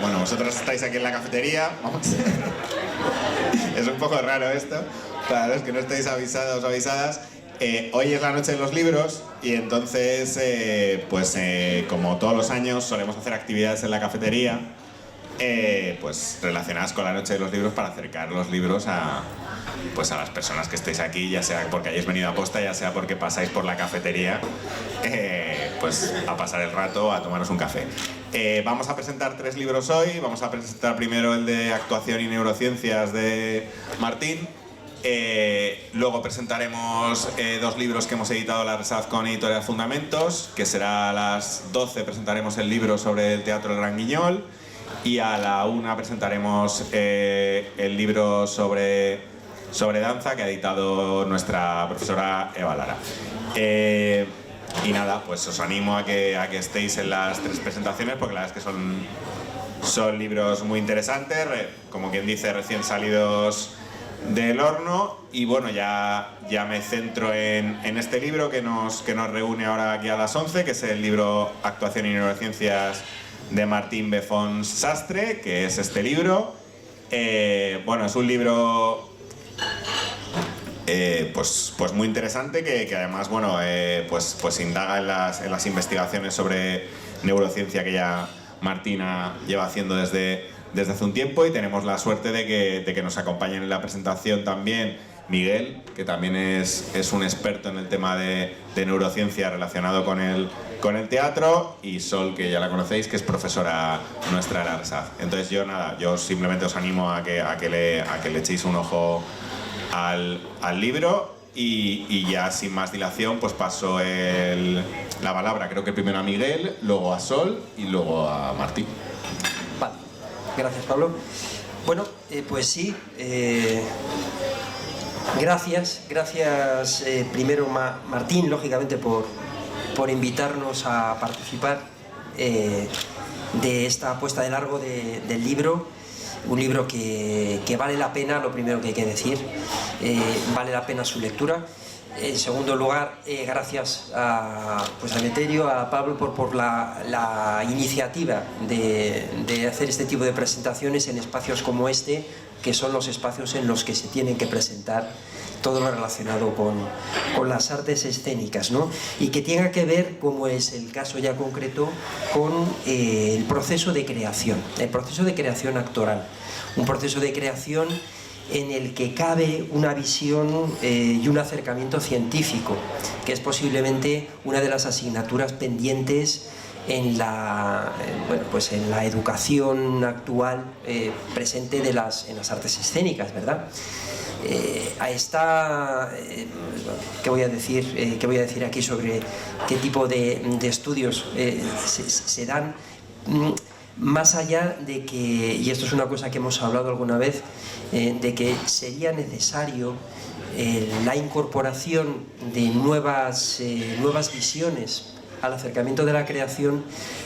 Bueno, vosotros estáis aquí en la cafetería. Vamos. Es un poco raro esto, para los que no estáis avisados o avisadas. Hoy es la noche de los libros y entonces, como todos los años, solemos hacer actividades en la cafetería relacionadas con la noche de los libros para acercar los libros a las personas que estéis aquí, ya sea porque hayáis venido a posta, ya sea porque pasáis por la cafetería a pasar el rato, a tomaros un café. Vamos a presentar 3 libros hoy. Vamos a presentar primero el de Actuación y Neurociencias de Martín. Luego presentaremos 2 libros que hemos editado la RSAZ con Editorial Fundamentos, que será a las 12 presentaremos el libro sobre el teatro del Gran Guiñol y a la 1 presentaremos el libro sobre danza que ha editado nuestra profesora Eva Lara. Y nada, pues os animo a que estéis en las 3 presentaciones, porque la verdad es que son libros muy interesantes, como quien dice, recién salidos del horno. Y bueno, ya me centro en este libro que nos reúne ahora aquí a las 11, que es el libro Actuación y Neurociencias de Martín Befons Sastre, que es este libro. Es un libro pues muy interesante que además indaga en las investigaciones sobre neurociencia que ya Martina lleva haciendo desde hace un tiempo, y tenemos la suerte de que nos acompañen en la presentación también Miguel, que también es un experto en el tema de neurociencia relacionado con el teatro, y Sol, que ya la conocéis, que es profesora nuestra de la RSAZ. Entonces yo simplemente os animo a que le echéis un ojo al libro, y ya sin más dilación pues paso la palabra, creo que primero a Miguel, luego a Sol y luego a Martín. Vale, gracias Pablo. Bueno, pues sí, gracias primero Martín, lógicamente, por invitarnos a participar de esta puesta de largo del libro. Un libro que vale la pena, lo primero que hay que decir, vale la pena su lectura. En segundo lugar, gracias a Emeterio, a Pablo por la iniciativa de hacer este tipo de presentaciones en espacios como este, que son los espacios en los que se tienen que presentar todo lo relacionado con las artes escénicas, ¿no? Y que tenga que ver, como es el caso ya concreto, con el proceso de creación actoral, un proceso de creación en el que cabe una visión y un acercamiento científico, que es posiblemente una de las asignaturas pendientes en la educación actual presente en las artes escénicas, ¿verdad? ¿Qué voy a decir aquí sobre qué tipo de estudios se dan? Más allá de que, y esto es una cosa que hemos hablado alguna vez, de que sería necesario la incorporación de nuevas visiones al acercamiento de la creación,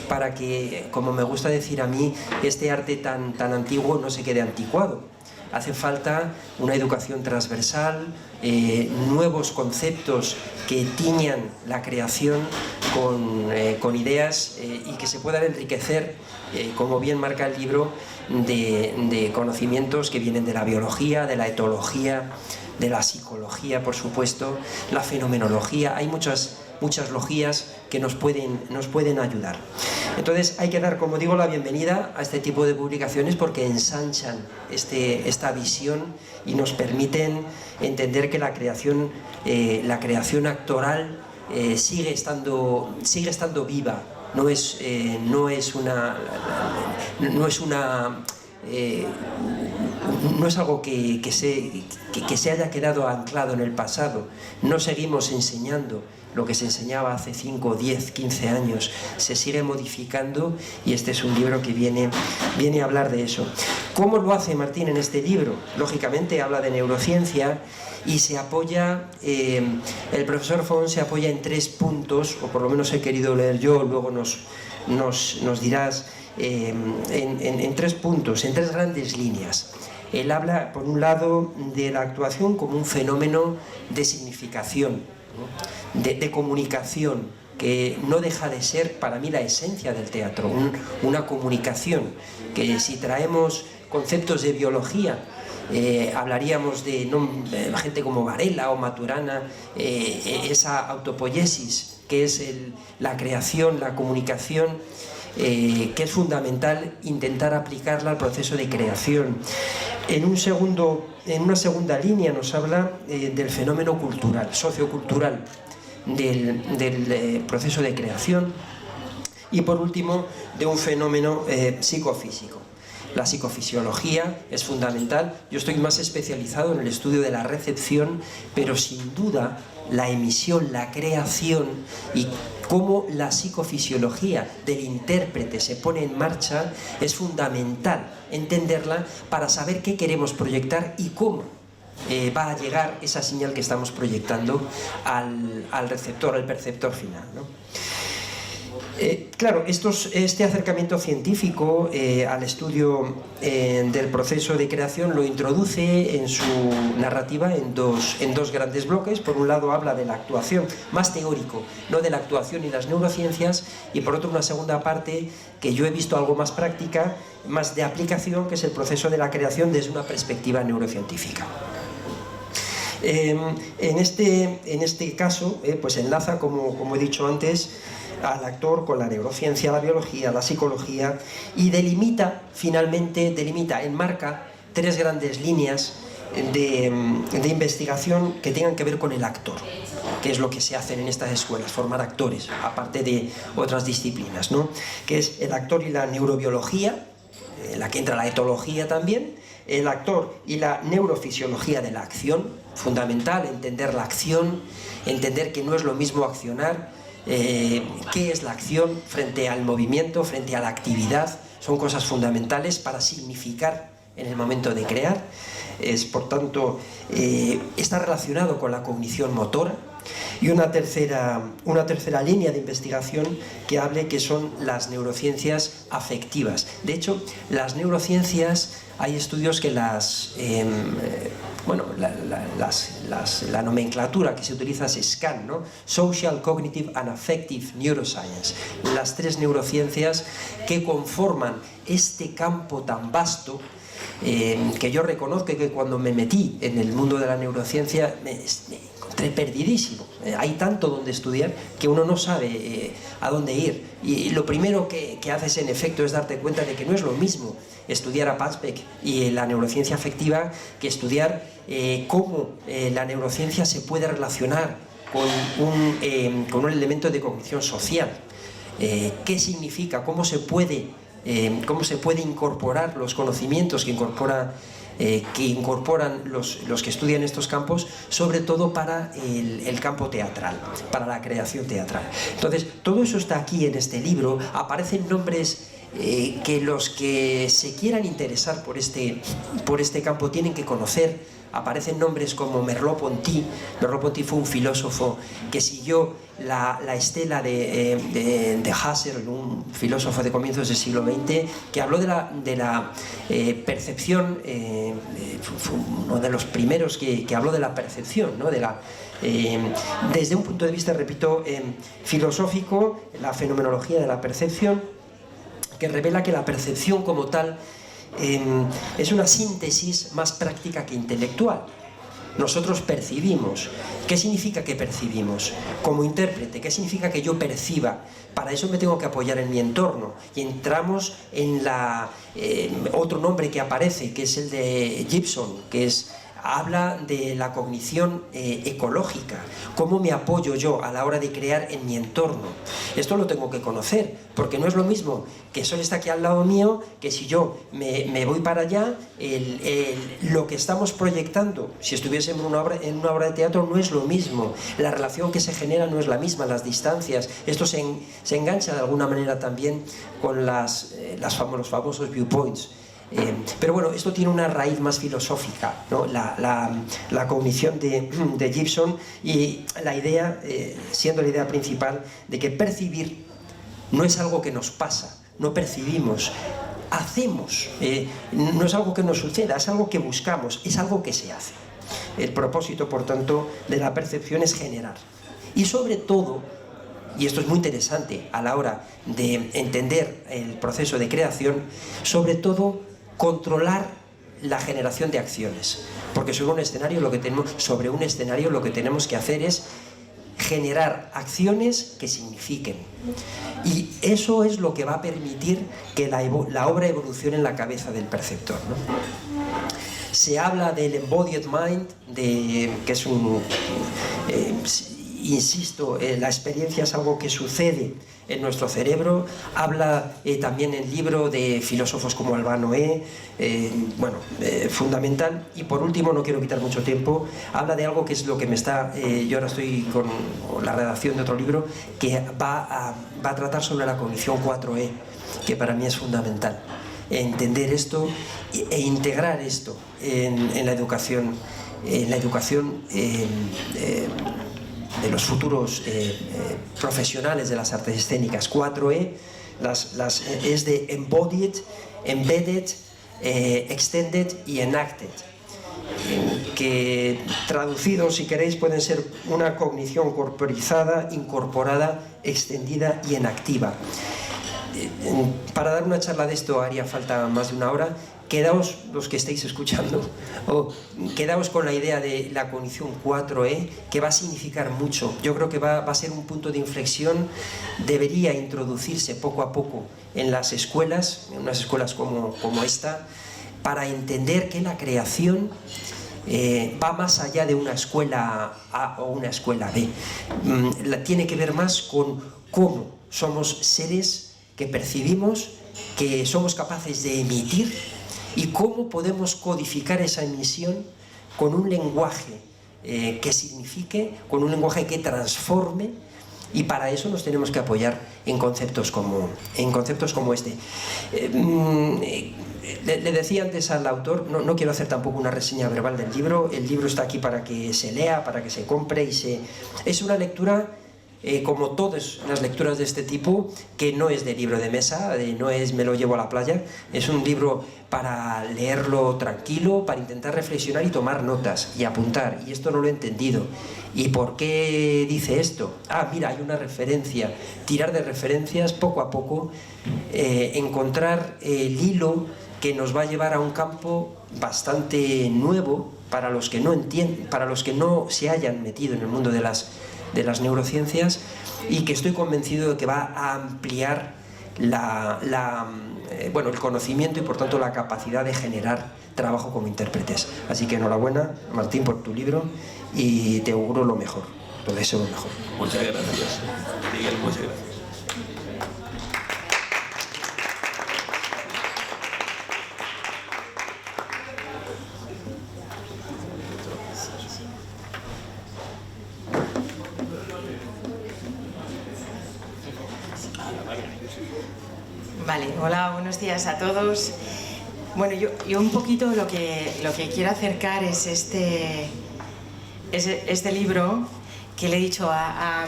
para que, como me gusta decir a mí, este arte tan antiguo no se quede anticuado. Hace falta una educación transversal, nuevos conceptos que tiñan la creación con ideas y que se puedan enriquecer, como bien marca el libro, de conocimientos que vienen de la biología, de la etología, de la psicología, por supuesto, la fenomenología. Hay muchas logías que nos pueden ayudar. Entonces hay que dar, como digo, la bienvenida a este tipo de publicaciones, porque ensanchan esta visión y nos permiten entender que la creación actoral sigue estando viva. No es algo que se haya quedado anclado en el pasado. No seguimos enseñando lo que se enseñaba hace 5, 10, 15 años. Se sigue modificando, y este es un libro que viene a hablar de eso. ¿Cómo lo hace Martín en este libro? Lógicamente habla de neurociencia y se apoya, el profesor Fons se apoya en 3 puntos, o por lo menos he querido leer yo, luego nos dirás, en 3 puntos, en 3 grandes líneas. Él habla, por un lado, de la actuación como un fenómeno de significación, ¿no? de comunicación, que no deja de ser para mí la esencia del teatro, una comunicación, que si traemos conceptos de biología, hablaríamos de gente como Varela o Maturana, esa autopoiesis que es la creación, la comunicación, que es fundamental intentar aplicarla al proceso de creación. En una segunda línea nos habla del fenómeno cultural, sociocultural del proceso de creación, y por último de un fenómeno psicofísico. La psicofisiología es fundamental. Yo estoy más especializado en el estudio de la recepción, pero sin duda la emisión, la creación y cómo la psicofisiología del intérprete se pone en marcha es fundamental entenderla para saber qué queremos proyectar y cómo va a llegar esa señal que estamos proyectando al receptor, al perceptor final, ¿no? Claro, este acercamiento científico al estudio del proceso de creación lo introduce en su narrativa en dos grandes bloques. Por un lado habla de la actuación, más teórico, no de la actuación y las neurociencias, y por otro una segunda parte que yo he visto algo más práctica, más de aplicación, que es el proceso de la creación desde una perspectiva neurocientífica. En este caso, pues enlaza, como he dicho antes, al actor con la neurociencia, la biología, la psicología, y finalmente enmarca tres grandes líneas de investigación que tengan que ver con el actor, que es lo que se hace en estas escuelas, formar actores, aparte de otras disciplinas, ¿no? Que es el actor y la neurobiología, en la que entra la etología también, el actor y la neurofisiología de la acción, fundamental entender la acción, entender que no es lo mismo accionar, qué es la acción frente al movimiento, frente a la actividad, son cosas fundamentales para significar en el momento de crear. Por tanto, está relacionado con la cognición motora. Y una tercera línea de investigación que hable, que son las neurociencias afectivas. De hecho, las neurociencias, hay estudios que la nomenclatura que se utiliza es SCAN, ¿no? Social, Cognitive and Affective Neuroscience. Las tres neurociencias que conforman este campo tan vasto, que yo reconozco que cuando me metí en el mundo de la neurociencia me encontré perdidísimo. Hay tanto donde estudiar que uno no sabe a dónde ir, y lo primero que haces en efecto es darte cuenta de que no es lo mismo estudiar a Patzbeck y la neurociencia afectiva que estudiar cómo la neurociencia se puede relacionar con un elemento de cognición social. ¿Qué significa? ¿Cómo se puede incorporar los conocimientos que incorporan los que estudian estos campos, sobre todo para el campo teatral, para la creación teatral? Entonces, todo eso está aquí en este libro. Aparecen nombres que los que se quieran interesar por este campo tienen que conocer. Aparecen nombres como Merleau-Ponty. Merleau-Ponty fue un filósofo que siguió la estela de Husserl, un filósofo de comienzos del siglo XX, que habló de la percepción, fue uno de los primeros que habló de la percepción, ¿no? Desde un punto de vista, repito, filosófico, la fenomenología de la percepción, que revela que la percepción como tal es una síntesis más práctica que intelectual. Nosotros percibimos. ¿Qué significa que percibimos? Como intérprete, ¿qué significa que yo perciba? Para eso me tengo que apoyar en mi entorno. Y entramos en otro nombre que aparece, que es el de Gibson, que habla de la cognición ecológica. ¿Cómo me apoyo yo a la hora de crear en mi entorno? Esto lo tengo que conocer, porque no es lo mismo que Sol está aquí al lado mío, que si yo me voy para allá, lo que estamos proyectando, si estuviésemos en una obra de teatro, no es lo mismo. La relación que se genera no es la misma, las distancias. Esto se engancha de alguna manera también con los famosos viewpoints. Pero bueno, esto tiene una raíz más filosófica, ¿no? La cognición de Gibson, y la idea, siendo la idea principal, de que percibir no es algo que nos pasa, no percibimos, hacemos, no es algo que nos suceda, es algo que buscamos, es algo que se hace. El propósito, por tanto, de la percepción es generar. Y sobre todo, y esto es muy interesante a la hora de entender el proceso de creación, sobre todo controlar la generación de acciones, porque sobre un escenario lo que tenemos que hacer es generar acciones que signifiquen, y eso es lo que va a permitir que la obra evolucione en la cabeza del perceptor, ¿no? Se habla del embodied mind, que es insisto, la experiencia es algo que sucede en nuestro cerebro. Habla también el libro de filósofos como Albano, fundamental. Y por último, no quiero quitar mucho tiempo, habla de algo que es lo que me está... yo ahora estoy con la redacción de otro libro que va a tratar sobre la cognición 4E, que para mí es fundamental. Entender esto e integrar esto en la educación, de los futuros profesionales de las artes escénicas. 4E es de embodied, embedded, extended y enacted, que traducidos, si queréis, pueden ser una cognición corporizada, incorporada, extendida y enactiva. Para dar una charla de esto haría falta más de una hora. Quedaos, los que estáis escuchando, quedaos con la idea de la cognición 4E, que va a significar mucho. Yo creo que va a ser un punto de inflexión. Debería introducirse poco a poco en las escuelas, en unas escuelas como esta, para entender que la creación va más allá de una escuela A o una escuela B. Tiene que ver más con cómo somos seres que percibimos, que somos capaces de emitir, y cómo podemos codificar esa emisión con un lenguaje que signifique, con un lenguaje que transforme, y para eso nos tenemos que apoyar en conceptos como este. Le decía antes al autor, no quiero hacer tampoco una reseña verbal del libro. El libro está aquí para que se lea, para que se compre, es una lectura, como todas las lecturas de este tipo, que no es de libro de mesa, no es me lo llevo a la playa. Es un libro para leerlo tranquilo, para intentar reflexionar y tomar notas y apuntar. Y esto no lo he entendido. ¿Y por qué dice esto? Mira, hay una referencia. Tirar de referencias poco a poco, encontrar el hilo que nos va a llevar a un campo bastante nuevo para los que no entienden, para los que no se hayan metido en el mundo de las neurociencias, y que estoy convencido de que va a ampliar el conocimiento y por tanto la capacidad de generar trabajo como intérpretes. Así que enhorabuena, Martín, por tu libro, y te auguro lo mejor, lo deseo lo mejor. Muchas gracias, Miguel, muchas gracias. Vale, hola, buenos días a todos. Bueno, yo un poquito lo que quiero acercar es este libro que le he dicho a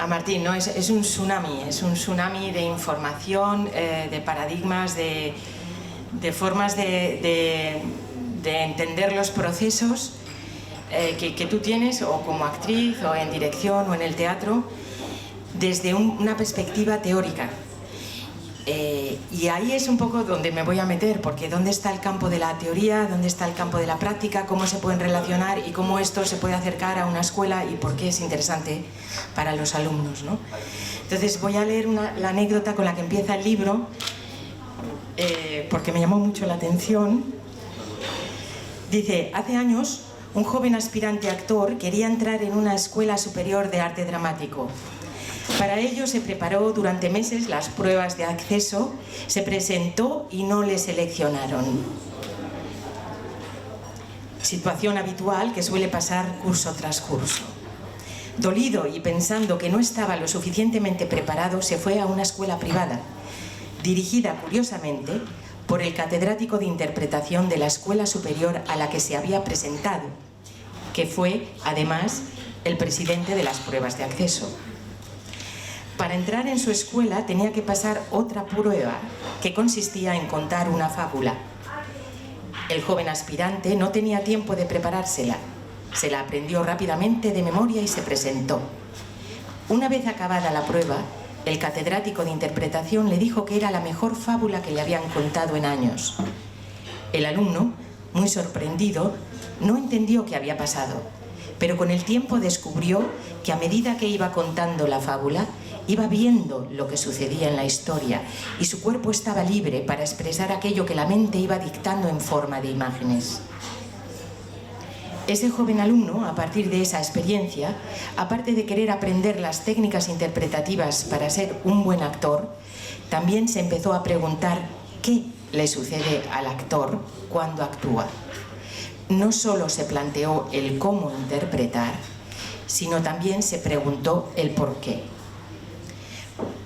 Martín, ¿no? Es un tsunami de información, de paradigmas, de formas de entender los procesos que tú tienes, o como actriz, o en dirección, o en el teatro, desde una perspectiva teórica. Y ahí es un poco donde me voy a meter, porque ¿dónde está el campo de la teoría? ¿Dónde está el campo de la práctica? ¿Cómo se pueden relacionar? ¿Y cómo esto se puede acercar a una escuela? ¿Y por qué es interesante para los alumnos, ¿no? Entonces voy a leer la anécdota con la que empieza el libro, porque me llamó mucho la atención. Dice: hace años, un joven aspirante actor quería entrar en una escuela superior de arte dramático. Para ello se preparó durante meses las pruebas de acceso, se presentó y no le seleccionaron. Situación habitual que suele pasar curso tras curso. Dolido y pensando que no estaba lo suficientemente preparado, se fue a una escuela privada, dirigida curiosamente por el catedrático de interpretación de la escuela superior a la que se había presentado, que fue, además, el presidente de las pruebas de acceso. Para entrar en su escuela tenía que pasar otra prueba que consistía en contar una fábula. El joven aspirante no tenía tiempo de preparársela. Se la aprendió rápidamente de memoria y se presentó. Una vez acabada la prueba, el catedrático de interpretación le dijo que era la mejor fábula que le habían contado en años. El alumno, muy sorprendido, no entendió qué había pasado, pero con el tiempo descubrió que a medida que iba contando la fábula, iba viendo lo que sucedía en la historia y su cuerpo estaba libre para expresar aquello que la mente iba dictando en forma de imágenes. Ese joven alumno, a partir de esa experiencia, aparte de querer aprender las técnicas interpretativas para ser un buen actor, también se empezó a preguntar qué le sucede al actor cuando actúa. No solo se planteó el cómo interpretar, sino también se preguntó el por qué.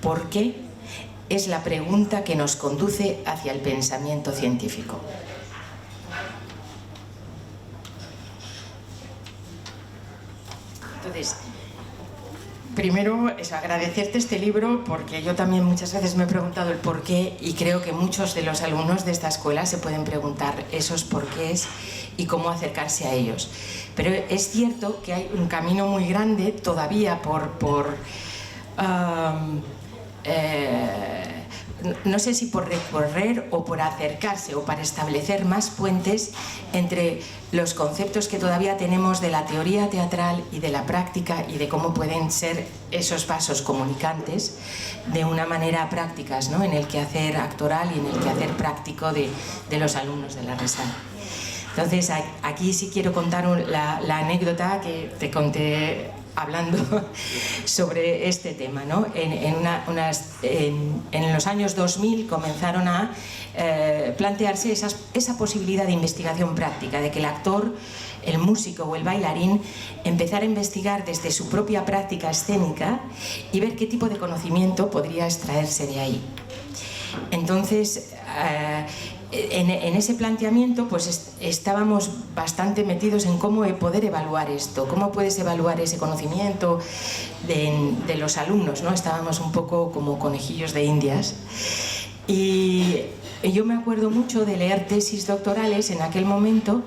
¿Por qué? Es la pregunta que nos conduce hacia el pensamiento científico. Entonces, primero es agradecerte este libro, porque yo también muchas veces me he preguntado el por qué, y creo que muchos de los alumnos de esta escuela se pueden preguntar esos porqués y cómo acercarse a ellos. Pero es cierto que hay un camino muy grande todavía no sé si por recorrer o por acercarse o para establecer más puentes entre los conceptos que todavía tenemos de la teoría teatral y de la práctica, y de cómo pueden ser esos vasos comunicantes de una manera prácticas, ¿no?, en el quehacer actoral y en el quehacer práctico de los alumnos de la Resal. Entonces, aquí sí quiero contar la anécdota que te conté hablando sobre este tema, ¿no? En los años 2000 comenzaron a plantearse esa posibilidad de investigación práctica, de que el actor, el músico o el bailarín empezara a investigar desde su propia práctica escénica y ver qué tipo de conocimiento podría extraerse de ahí. Entonces, en ese planteamiento pues estábamos bastante metidos en cómo poder evaluar esto, cómo puedes evaluar ese conocimiento de los alumnos, ¿no? Estábamos un poco como conejillos de indias, y yo me acuerdo mucho de leer tesis doctorales en aquel momento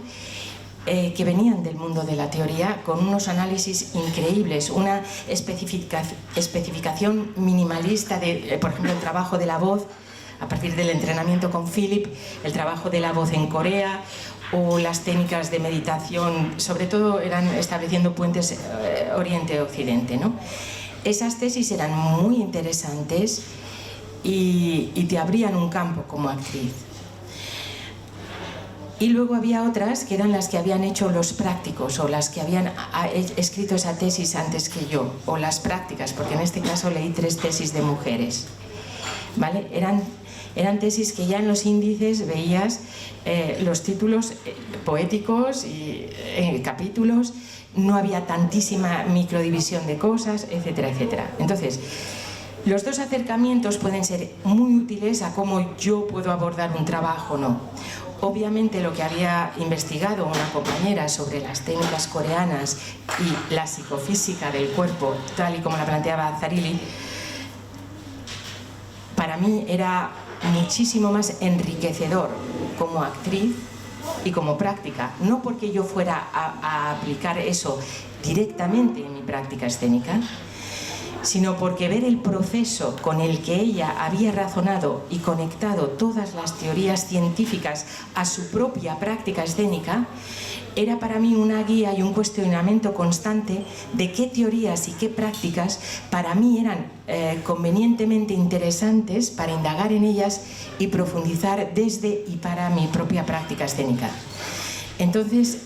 que venían del mundo de la teoría, con unos análisis increíbles, una especificación minimalista de, por ejemplo, el trabajo de la voz a partir del entrenamiento con Philip, el trabajo de la voz en Corea, o las técnicas de meditación, sobre todo eran estableciendo puentes Oriente-Occidente, ¿no? Esas tesis eran muy interesantes y te abrían un campo como actriz. Y luego había otras que eran las que habían hecho los prácticos, o las que habían escrito esa tesis antes que yo, o las prácticas, porque en este caso leí 3 tesis de mujeres, ¿vale? Eran tesis que ya en los índices veías los títulos poéticos y capítulos, no había tantísima microdivisión de cosas, etcétera, etcétera. Entonces, los dos acercamientos pueden ser muy útiles a cómo yo puedo abordar un trabajo o no. Obviamente lo que había investigado una compañera sobre las técnicas coreanas y la psicofísica del cuerpo, tal y como la planteaba Zarili, para mí era muchísimo más enriquecedor como actriz y como práctica, no porque yo fuera a aplicar eso directamente en mi práctica escénica, sino porque ver el proceso con el que ella había razonado y conectado todas las teorías científicas a su propia práctica escénica era para mí una guía y un cuestionamiento constante de qué teorías y qué prácticas para mí eran convenientemente interesantes para indagar en ellas y profundizar desde y para mi propia práctica escénica. Entonces,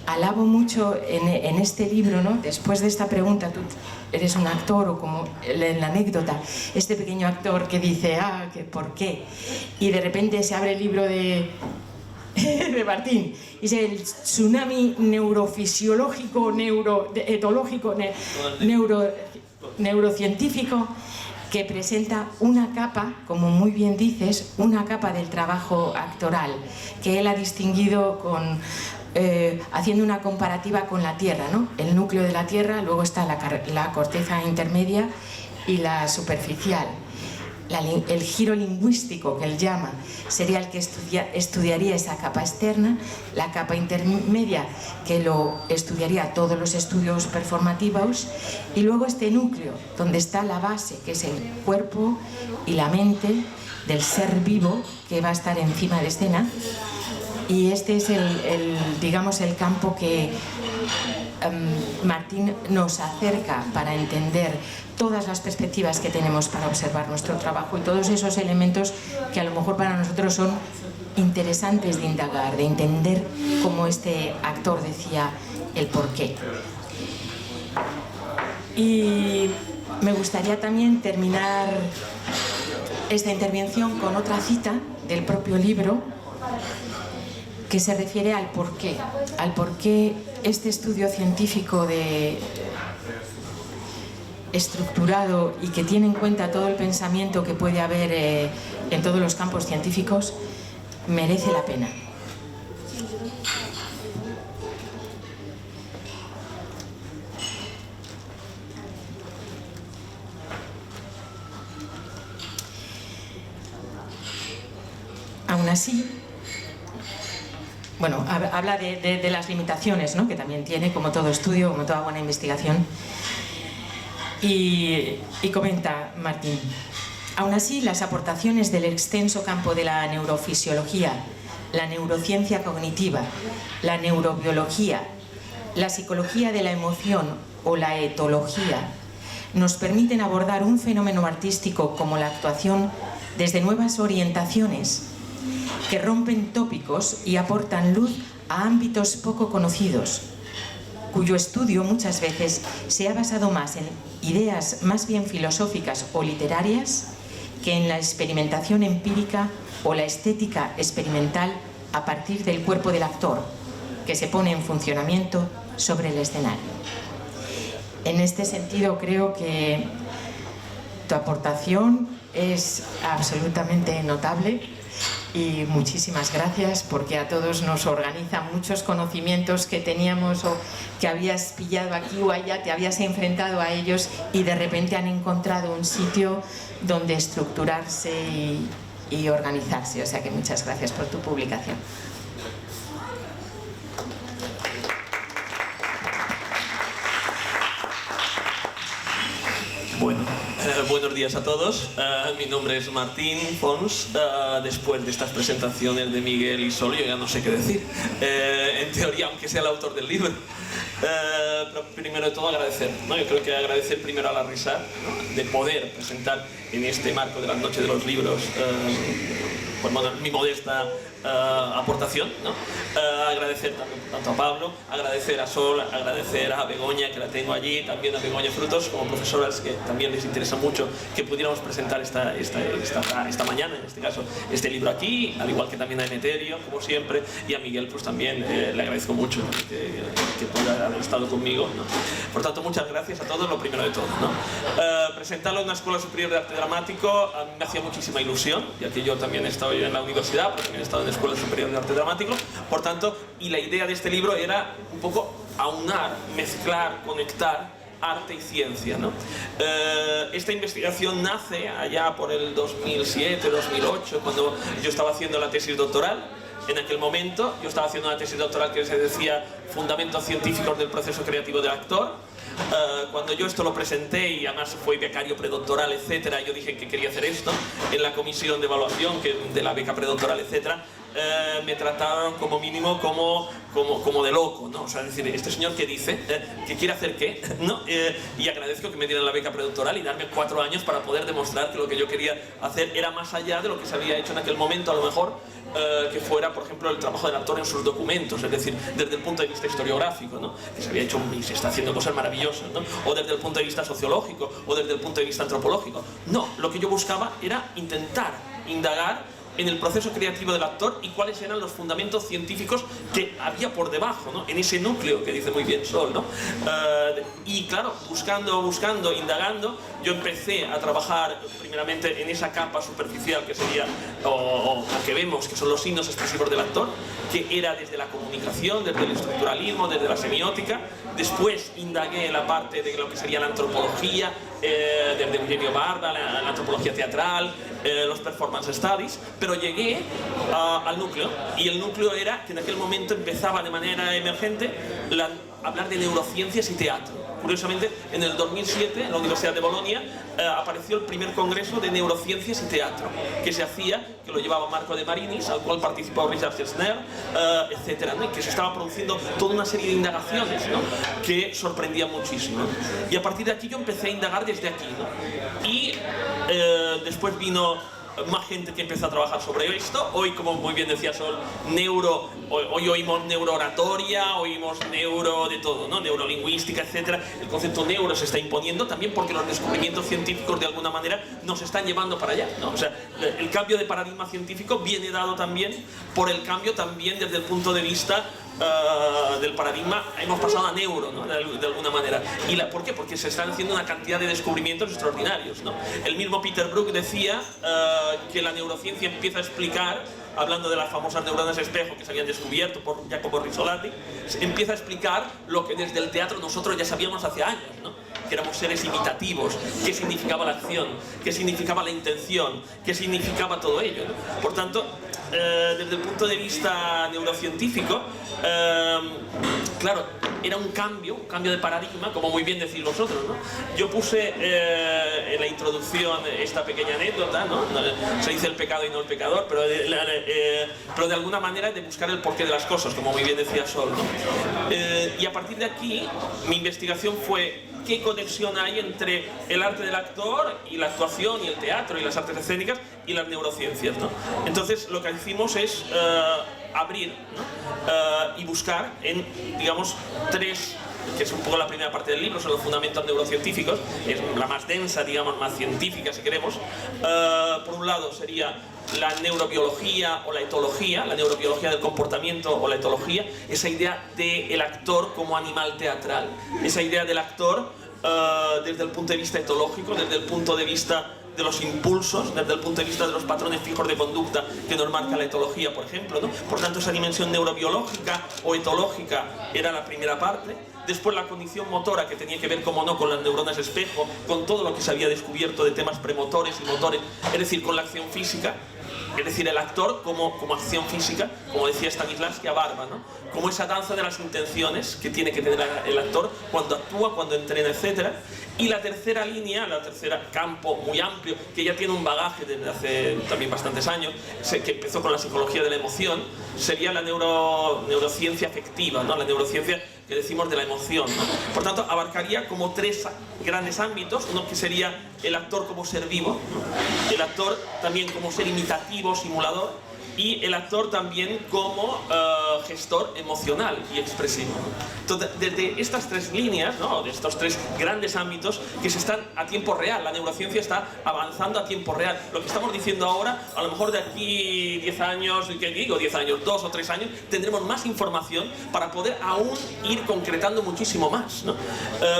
alabo mucho en este libro, ¿no? Después de esta pregunta, tú eres un actor, o como en la anécdota, este pequeño actor que dice, ¿por qué? Y de repente se abre el libro de Martín, y dice el tsunami neurofisiológico, etológico, neurocientífico, que presenta una capa, como muy bien dices, una capa del trabajo actoral, que él ha distinguido con haciendo una comparativa con la Tierra, ¿no? El núcleo de la Tierra, luego está la corteza intermedia y la superficial. el giro lingüístico que él llama sería el que estudiaría esa capa externa, la capa intermedia que lo estudiaría todos los estudios performativos, y luego este núcleo donde está la base, que es el cuerpo y la mente del ser vivo que va a estar encima de escena. Y este es digamos, el campo que Martín nos acerca para entender todas las perspectivas que tenemos para observar nuestro trabajo y todos esos elementos que a lo mejor para nosotros son interesantes de indagar, de entender cómo este actor decía el porqué. Y me gustaría también terminar esta intervención con otra cita del propio libro que se refiere al porqué este estudio científico estructurado y que tiene en cuenta todo el pensamiento que puede haber en todos los campos científicos merece la pena. Aún así, bueno, habla de las limitaciones, ¿no?, que también tiene, como todo estudio, como toda buena investigación. Y comenta Martín: aún así, las aportaciones del extenso campo de la neurofisiología, la neurociencia cognitiva, la neurobiología, la psicología de la emoción o la etología nos permiten abordar un fenómeno artístico como la actuación desde nuevas orientaciones que rompen tópicos y aportan luz a ámbitos poco conocidos, cuyo estudio muchas veces se ha basado más en ideas más bien filosóficas o literarias que en la experimentación empírica o la estética experimental a partir del cuerpo del actor, que se pone en funcionamiento sobre el escenario. En este sentido, creo que tu aportación es absolutamente notable. Y muchísimas gracias, porque a todos nos organizan muchos conocimientos que teníamos o que habías pillado aquí o allá, te habías enfrentado a ellos y de repente han encontrado un sitio donde estructurarse y organizarse. O sea que muchas gracias por tu publicación. Bueno, buenos días a todos. Mi nombre es Martín Pons. Después de estas presentaciones de Miguel y Sol, yo ya no sé qué decir. En teoría, aunque sea el autor del libro. Pero primero de todo agradecer, ¿no? Yo creo que agradecer primero a la RISAR, ¿no?, de poder presentar en este marco de la Noche de los Libros pues, bueno, mi modesta aportación, ¿no? Agradecer también tanto a Pablo, agradecer a Sol, agradecer a Begoña, que la tengo allí, también a Begoña Frutos, como profesoras que también les interesa mucho que pudiéramos presentar esta mañana, en este caso, este libro aquí, al igual que también a Emeterio, como siempre, y a Miguel, pues también le agradezco mucho que pueda haber estado conmigo, ¿no? Por tanto, muchas gracias a todos, lo primero de todo, ¿no? Presentarlo en una Escuela Superior de Arte Dramático a mí me hacía muchísima ilusión, ya que yo también he estado en la universidad, pero también he estado en la Escuela Superior de Arte Dramático, por tanto, y la idea de este libro era un poco aunar, mezclar, conectar arte y ciencia, ¿no? Esta investigación nace allá por el 2007, 2008, cuando yo estaba haciendo la tesis doctoral. En aquel momento yo estaba haciendo una tesis doctoral que se decía Fundamentos científicos del proceso creativo del actor. Cuando yo esto lo presenté, y además fue becario predoctoral, etcétera, yo dije que quería hacer esto en la comisión de evaluación de la beca predoctoral, etcétera. Me trataron como mínimo como de loco, ¿no? O sea, es decir, este señor que dice, que quiere hacer qué, ¿no? Y agradezco que me dieran la beca predoctoral y darme 4 años para poder demostrar que lo que yo quería hacer era más allá de lo que se había hecho en aquel momento, a lo mejor, que fuera, por ejemplo, el trabajo del actor en sus documentos, es decir, desde el punto de vista historiográfico, ¿no?, que se había hecho y se está haciendo cosas maravillosas, ¿no?, o desde el punto de vista sociológico, o desde el punto de vista antropológico. No, lo que yo buscaba era intentar indagar en el proceso creativo del actor y cuáles eran los fundamentos científicos que había por debajo, ¿no?, en ese núcleo que dice muy bien Sol, ¿no? Y claro, buscando, indagando, yo empecé a trabajar primeramente en esa capa superficial que sería, o que vemos que son los signos expresivos del actor, que era desde la comunicación, desde el estructuralismo, desde la semiótica. Después indagué en la parte de lo que sería la antropología, desde Eugenio Barba, la antropología teatral, los performance studies, pero llegué al núcleo, y el núcleo era que en aquel momento empezaba de manera emergente hablar de neurociencias y teatro. Curiosamente, en el 2007, en la Universidad de Bolonia, apareció el primer congreso de neurociencias y teatro, que se hacía, que lo llevaba Marco de Marinis, al cual participó Richard Scherner, etcétera, ¿no? Y que se estaba produciendo toda una serie de indagaciones, ¿no? Que sorprendían muchísimo, ¿no? Y a partir de aquí yo empecé a indagar desde aquí, ¿no? Y después vino más gente que empezó a trabajar sobre esto. Hoy, como muy bien decía Sol, hoy oímos neurooratoria, oímos neuro de todo, ¿no? Neurolingüística, etcétera. El concepto neuro se está imponiendo también porque los descubrimientos científicos de alguna manera nos están llevando para allá, ¿no? O sea, el cambio de paradigma científico viene dado también por el cambio también desde el punto de vista del paradigma. Hemos pasado a neuro, ¿no? de alguna manera. ¿Por qué? Porque se están haciendo una cantidad de descubrimientos extraordinarios, ¿no? El mismo Peter Brook decía que la neurociencia empieza a explicar, hablando de las famosas neuronas espejo que se habían descubierto por Jacopo Rizzolatti, empieza a explicar lo que desde el teatro nosotros ya sabíamos hace años, ¿no? Que éramos seres imitativos, qué significaba la acción, qué significaba la intención, qué significaba todo ello, ¿no? Por tanto, desde el punto de vista neurocientífico, claro, era un cambio de paradigma, como muy bien decís vosotros, ¿no? Yo puse en la introducción esta pequeña anécdota, ¿no? Se dice el pecado y no el pecador, pero de alguna manera de buscar el porqué de las cosas, como muy bien decía Sol, ¿no? Y a partir de aquí, mi investigación fue qué conexión hay entre el arte del actor y la actuación y el teatro y las artes escénicas y las neurociencias, ¿no? Entonces lo que hicimos es abrir, ¿no? Y buscar en, digamos, tres, que es un poco la primera parte del libro, son los fundamentos neurocientíficos, es la más densa, digamos, más científica si queremos. Por un lado sería la neurobiología o la etología, la neurobiología del comportamiento o la etología, esa idea del actor como animal teatral, esa idea del actor desde el punto de vista etológico, desde el punto de vista de los impulsos, desde el punto de vista de los patrones fijos de conducta que nos marca la etología, por ejemplo, ¿no? Por tanto, esa dimensión neurobiológica o etológica era la primera parte. Después la condición motora, que tenía que ver, como no, con las neuronas espejo, con todo lo que se había descubierto de temas premotores y motores, es decir, con la acción física, es decir, el actor como acción física, como decía Stanislavski a Barba, ¿no? Como esa danza de las intenciones que tiene que tener el actor cuando actúa, cuando entrena, etc. Y la tercera línea, la tercera campo muy amplio, que ya tiene un bagaje desde hace también bastantes años, que empezó con la psicología de la emoción, sería la neurociencia afectiva, ¿no? La neurociencia que decimos de la emoción, ¿no? Por tanto, abarcaría como tres grandes ámbitos, uno que sería el actor como ser vivo, ¿no? El actor también como ser imitativo, simulador, y el actor también como gestor emocional y expresivo. Entonces, desde estas tres líneas, ¿no? De estos tres grandes ámbitos que se están a tiempo real, la neurociencia está avanzando a tiempo real. Lo que estamos diciendo ahora, a lo mejor de aquí 10 años, ¿qué digo? 10 años, 2 o 3 años, tendremos más información para poder aún ir concretando muchísimo más, ¿no?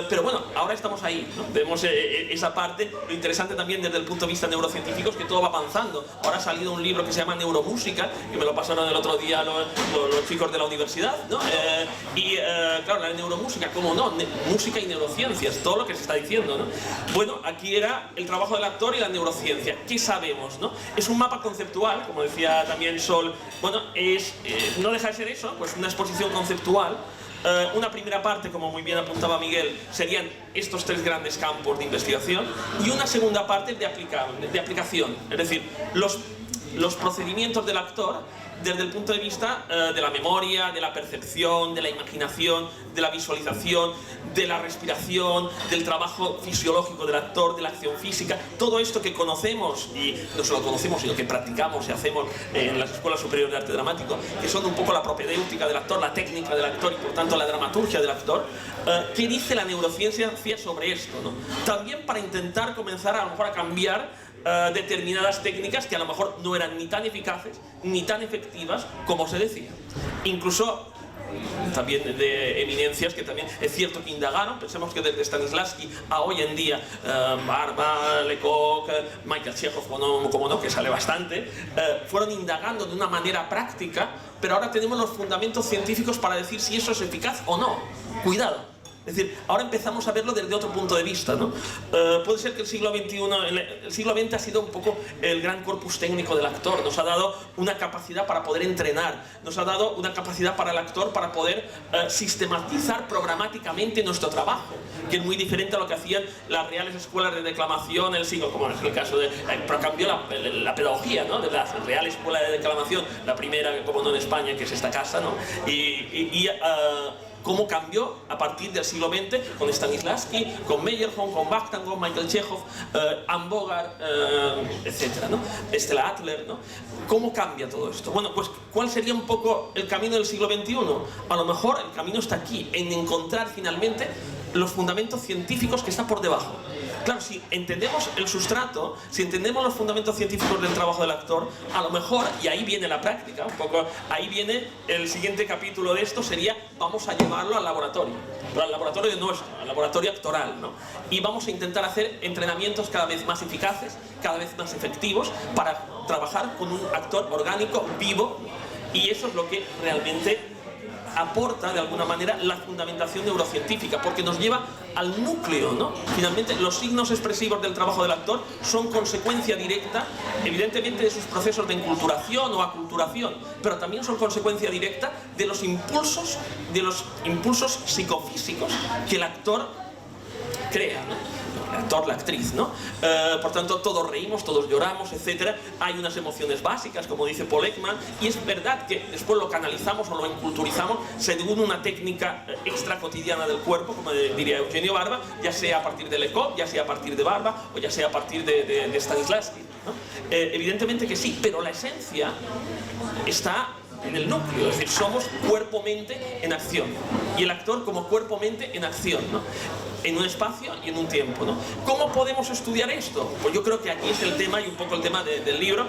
Pero bueno, ahora estamos ahí, ¿no? Vemos esa parte. Lo interesante también desde el punto de vista neurocientífico es que todo va avanzando. Ahora ha salido un libro que se llama Neuromúsica, que me lo pasaron el otro día los chicos de la universidad, ¿no? Claro, la neuromúsica, ¿cómo no? Música y neurociencias, todo lo que se está diciendo, ¿no? Bueno, aquí era el trabajo del actor y la neurociencia. ¿Qué sabemos, no? Es un mapa conceptual, como decía también Sol. Bueno, no deja de ser eso, pues una exposición conceptual. Una primera parte, como muy bien apuntaba Miguel, serían estos tres grandes campos de investigación, y una segunda parte de aplicación, es decir, los procedimientos del actor desde el punto de vista de la memoria, de la percepción, de la imaginación, de la visualización, de la respiración, del trabajo fisiológico del actor, de la acción física, todo esto que conocemos, y no solo conocemos, sino que practicamos y hacemos en las escuelas superiores de arte dramático, que son un poco la propedéutica del actor, la técnica del actor y por tanto la dramaturgia del actor. ¿Qué dice la neurociencia sobre esto, ¿no? También para intentar comenzar a lo mejor a cambiar determinadas técnicas que a lo mejor no eran ni tan eficaces ni tan efectivas como se decía. Incluso también de eminencias que también es cierto que indagaron. Pensemos que desde Stanislavski a hoy en día, Barba, Lecoq, Michael Chekhov, como no, que sale bastante, fueron indagando de una manera práctica, pero ahora tenemos los fundamentos científicos para decir si eso es eficaz o no. Cuidado, Es decir, ahora empezamos a verlo desde otro punto de vista, ¿no? Puede ser que el siglo XX ha sido un poco el gran corpus técnico del actor, nos ha dado una capacidad para poder entrenar, nos ha dado una capacidad para el actor para poder sistematizar programáticamente nuestro trabajo, que es muy diferente a lo que hacían las reales escuelas de declamación en el siglo, como es el caso de... pero cambió la pedagogía, ¿no? De la Real Escuela de Declamación, la primera, como no en España, que es esta casa, ¿no? Cómo cambió a partir del siglo XX con Stanislavski, con Meyerhold, con Vakhtangov, Michael Chekhov, Anne Bogart, etc., ¿no? Stella Adler, ¿no? ¿Cómo cambia todo esto? Bueno, pues ¿cuál sería un poco el camino del siglo XXI? A lo mejor el camino está aquí, en encontrar finalmente los fundamentos científicos que están por debajo. Claro, si entendemos el sustrato, si entendemos los fundamentos científicos del trabajo del actor, a lo mejor, y ahí viene la práctica, un poco, ahí viene el siguiente capítulo de esto, sería, vamos a llevarlo al laboratorio, pero al laboratorio de nuestro, al laboratorio actoral, ¿no? Y vamos a intentar hacer entrenamientos cada vez más eficaces, cada vez más efectivos, para trabajar con un actor orgánico, vivo, y eso es lo que realmente aporta de alguna manera la fundamentación neurocientífica, porque nos lleva al núcleo, ¿no? Finalmente los signos expresivos del trabajo del actor son consecuencia directa, evidentemente, de sus procesos de enculturación o aculturación, pero también son consecuencia directa de los impulsos psicofísicos que el actor crea, ¿no? El actor, la actriz, ¿no? Por tanto, todos reímos, todos lloramos, etc. Hay unas emociones básicas, como dice Paul Ekman, y es verdad que después lo canalizamos o lo enculturizamos según una técnica extra cotidiana del cuerpo, como diría Eugenio Barba, ya sea a partir de Lecoq, ya sea a partir de Barba, o ya sea a partir de Stanislavski, ¿no? Evidentemente que sí, pero la esencia está en el núcleo, es decir, somos cuerpo-mente en acción, y el actor como cuerpo-mente en acción, ¿no? En un espacio y en un tiempo, ¿no? ¿Cómo podemos estudiar esto? Pues yo creo que aquí es el tema, y un poco el tema del libro,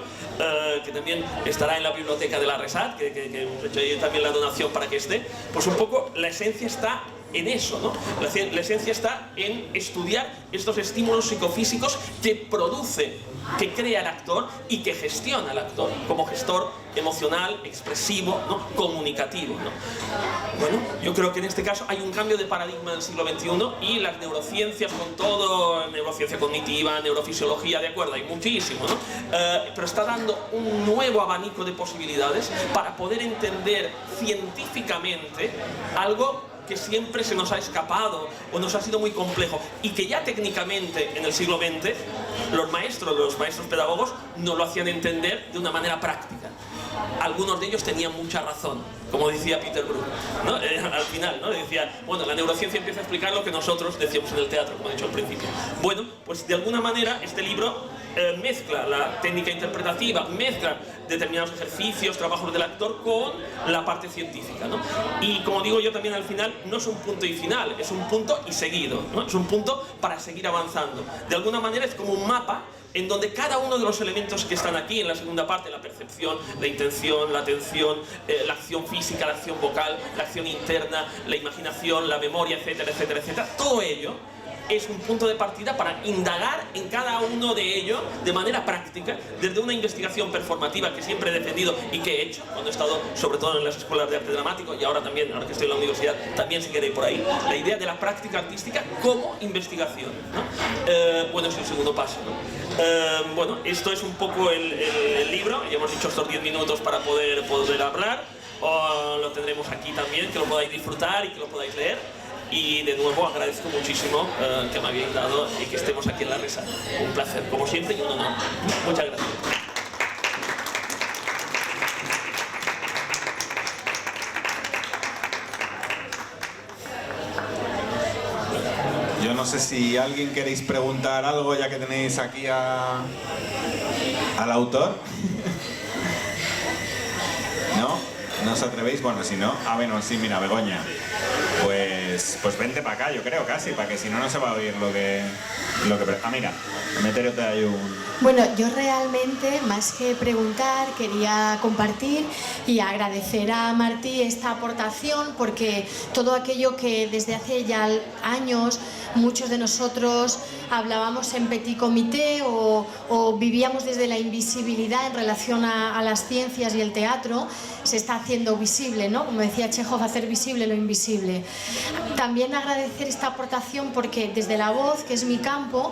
que también estará en la biblioteca de la Resat, que hemos hecho ahí también la donación para que esté. Pues un poco la esencia está en eso, ¿no? La esencia está en estudiar estos estímulos psicofísicos que produce, que crea el actor y que gestiona el actor como gestor emocional, expresivo, ¿no? Comunicativo, ¿no? Bueno, yo creo que en este caso hay un cambio de paradigma del siglo XXI, y las neurociencias con todo, neurociencia cognitiva, neurofisiología, de acuerdo, hay muchísimo, ¿no? Pero está dando un nuevo abanico de posibilidades para poder entender científicamente algo que siempre se nos ha escapado o nos ha sido muy complejo, y que ya técnicamente en el siglo XX los maestros pedagogos nos lo hacían entender de una manera práctica. Algunos de ellos tenían mucha razón, como decía Peter Brook, ¿no? Al final, ¿no? Decía, bueno, la neurociencia empieza a explicar lo que nosotros decíamos en el teatro, como he dicho al principio. Bueno, pues de alguna manera este libro mezcla la técnica interpretativa, mezcla determinados ejercicios, trabajos del actor con la parte científica, ¿no? Y como digo yo también al final, no es un punto y final, es un punto y seguido, ¿no? Es un punto para seguir avanzando. De alguna manera es como un mapa en donde cada uno de los elementos que están aquí en la segunda parte, la percepción, la intención, la atención, la acción física, la acción vocal, la acción interna, la imaginación, la memoria, etcétera, etcétera, etcétera, todo ello es un punto de partida para indagar en cada uno de ellos de manera práctica, desde una investigación performativa que siempre he defendido y que he hecho cuando he estado sobre todo en las escuelas de arte dramático, y ahora también, ahora que estoy en la universidad, también si queréis por ahí, la idea de la práctica artística como investigación, ¿no? Bueno, es el segundo paso, ¿no? Bueno, esto es un poco el libro, ya hemos dicho estos 10 minutos para poder hablar, lo tendremos aquí también, que lo podáis disfrutar y que lo podáis leer. Y de nuevo agradezco muchísimo que me habéis dado y que estemos aquí en la Resat. Un placer, como siempre, y un honor. Muchas gracias. Yo no sé si alguien queréis preguntar algo, ya que tenéis aquí al autor. ¿No? ¿No os atrevéis? Bueno, si no... Ah, bueno, sí, mira, Begoña. Pues vente para acá, yo creo, casi, para que si no, no se va a oír lo que... Ah, mira, métete ahí un... Bueno, yo realmente, más que preguntar, quería compartir y agradecer a Martí esta aportación, porque todo aquello que desde hace ya años muchos de nosotros hablábamos en petit comité o vivíamos desde la invisibilidad en relación a las ciencias y el teatro, se está haciendo visible, ¿no? Como decía Chekhov, hacer visible lo invisible. también agradecer esta aportación porque desde la voz, que es mi campo,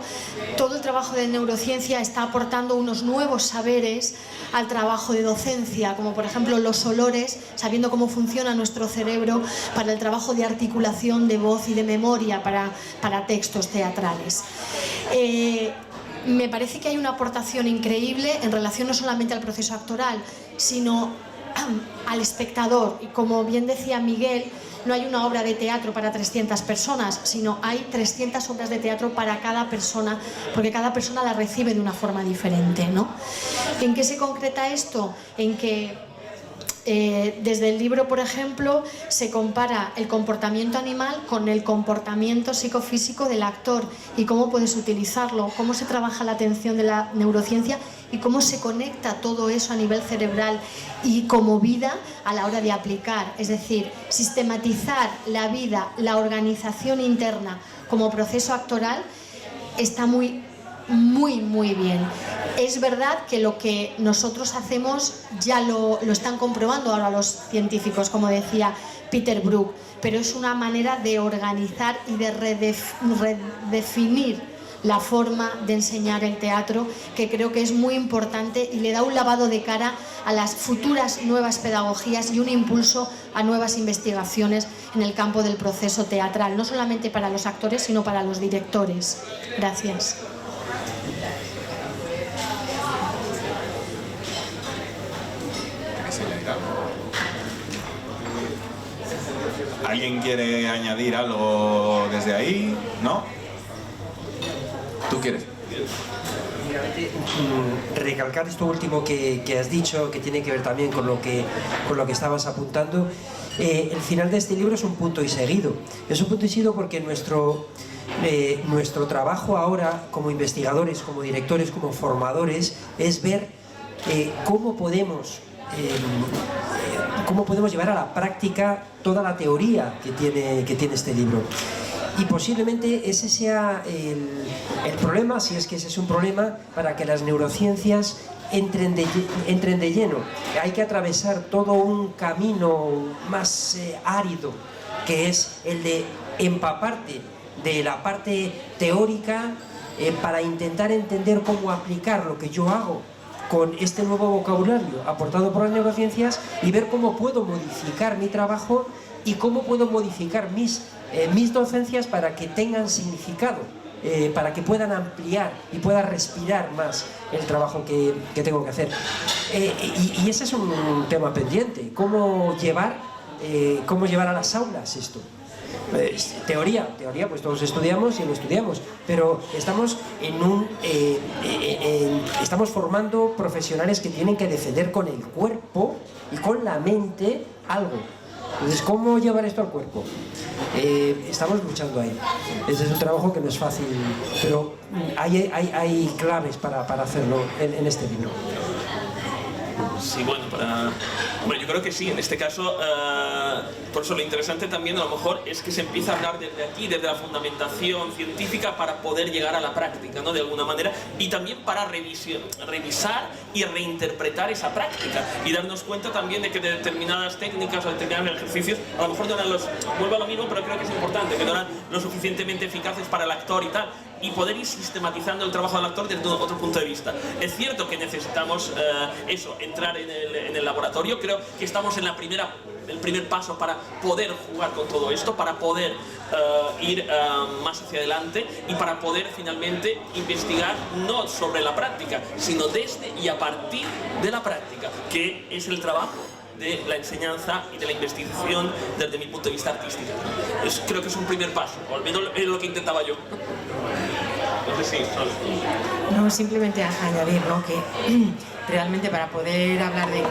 todo el trabajo de neurociencia está aportando unos nuevos saberes al trabajo de docencia, como por ejemplo los olores, sabiendo cómo funciona nuestro cerebro para el trabajo de articulación de voz y de memoria para textos teatrales. Me parece que hay una aportación increíble en relación no solamente al proceso actoral, sino al espectador. Y como bien decía Miguel, no hay una obra de teatro para 300 personas, sino hay 300 obras de teatro para cada persona, porque cada persona la recibe de una forma diferente, ¿no? ¿En qué se concreta esto? En que desde el libro, por ejemplo, se compara el comportamiento animal con el comportamiento psicofísico del actor y cómo puedes utilizarlo, cómo se trabaja la atención de la neurociencia y cómo se conecta todo eso a nivel cerebral y como vida a la hora de aplicar. Es decir, sistematizar la vida, la organización interna como proceso actoral está muy bien. Es verdad que lo que nosotros hacemos ya lo están comprobando ahora los científicos, como decía Peter Brook, pero es una manera de organizar y de redefinir la forma de enseñar el teatro, que creo que es muy importante y le da un lavado de cara a las futuras nuevas pedagogías y un impulso a nuevas investigaciones en el campo del proceso teatral, no solamente para los actores, sino para los directores. Gracias. ¿Alguien quiere añadir algo desde ahí? ¿No? ¿Tú quieres? Recalcar esto último que has dicho, que tiene que ver también con lo que estabas apuntando. El final de este libro es un punto y seguido. Es un punto y seguido porque nuestro trabajo ahora como investigadores, como directores, como formadores, es ver cómo podemos llevar a la práctica toda la teoría que tiene este libro. Y posiblemente ese sea el problema, si es que ese es un problema, para que las neurociencias entren de lleno. Hay que atravesar todo un camino más árido, que es el de empaparte de la parte teórica para intentar entender cómo aplicar lo que yo hago con este nuevo vocabulario aportado por las neurociencias y ver cómo puedo modificar mi trabajo y cómo puedo modificar mis docencias para que tengan significado, para que puedan ampliar y pueda respirar más el trabajo que tengo que hacer. Y ese es un tema pendiente, cómo llevar a las aulas esto. Teoría, pues todos estudiamos y lo estudiamos, pero estamos estamos formando profesionales que tienen que defender con el cuerpo y con la mente algo. Entonces, ¿cómo llevar esto al cuerpo? Estamos luchando ahí. Ese es un trabajo que no es fácil, pero hay claves para hacerlo en este libro. Sí, bueno, Bueno, yo creo que sí, en este caso, por eso lo interesante también a lo mejor es que se empieza a hablar desde aquí, desde la fundamentación científica para poder llegar a la práctica, ¿no? De alguna manera, y también para revisar y reinterpretar esa práctica y darnos cuenta también de que determinadas técnicas o determinados ejercicios a lo mejor no eran vuelvo a lo mismo, pero creo que es importante, que no eran lo suficientemente eficaces para el actor y tal, y poder ir sistematizando el trabajo del actor desde otro punto de vista. Es cierto que necesitamos entrar en el laboratorio. Creo que estamos en el primer paso para poder jugar con todo esto, para poder ir más hacia adelante y para poder finalmente investigar no sobre la práctica, sino desde y a partir de la práctica, que es el trabajo de la enseñanza y de la investigación desde mi punto de vista artístico. Creo que es un primer paso, o al menos es lo que intentaba yo. No sé si... No, simplemente añadir, ¿no? Que realmente para poder hablar de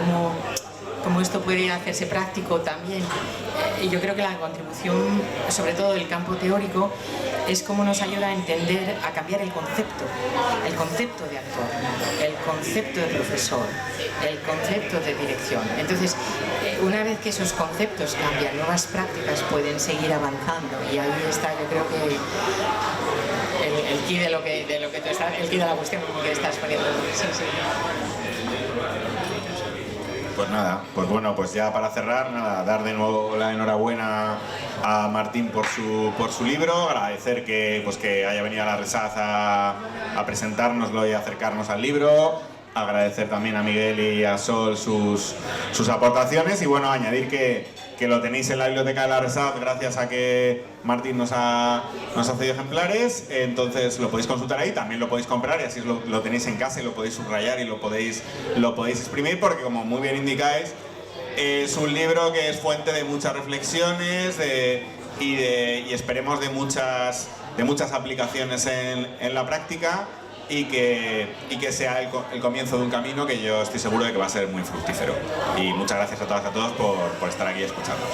cómo esto puede hacerse práctico también, yo creo que la contribución, sobre todo del campo teórico, es cómo nos ayuda a entender, a cambiar el concepto de actor, el concepto de profesor, el concepto de dirección. Entonces, una vez que esos conceptos cambian, nuevas prácticas pueden seguir avanzando, y ahí está, yo creo que el quid de lo que tú estás, el quid de la cuestión que estás poniendo. Sí, sí. Pues nada, pues bueno, pues ya para cerrar, nada, dar de nuevo la enhorabuena a Martín por su libro, agradecer que haya venido a la Resaz a presentárnoslo y a acercarnos al libro, agradecer también a Miguel y a Sol sus aportaciones y bueno, añadir que lo tenéis en la biblioteca de la Resaz gracias a que Martín nos ha cedido ejemplares, entonces lo podéis consultar ahí, también lo podéis comprar y así lo tenéis en casa y lo podéis subrayar y lo podéis exprimir porque como muy bien indicáis es un libro que es fuente de muchas reflexiones y esperemos de muchas aplicaciones en la práctica y que sea el comienzo de un camino que yo estoy seguro de que va a ser muy fructífero. Y muchas gracias a todas y a todos por estar aquí escuchando.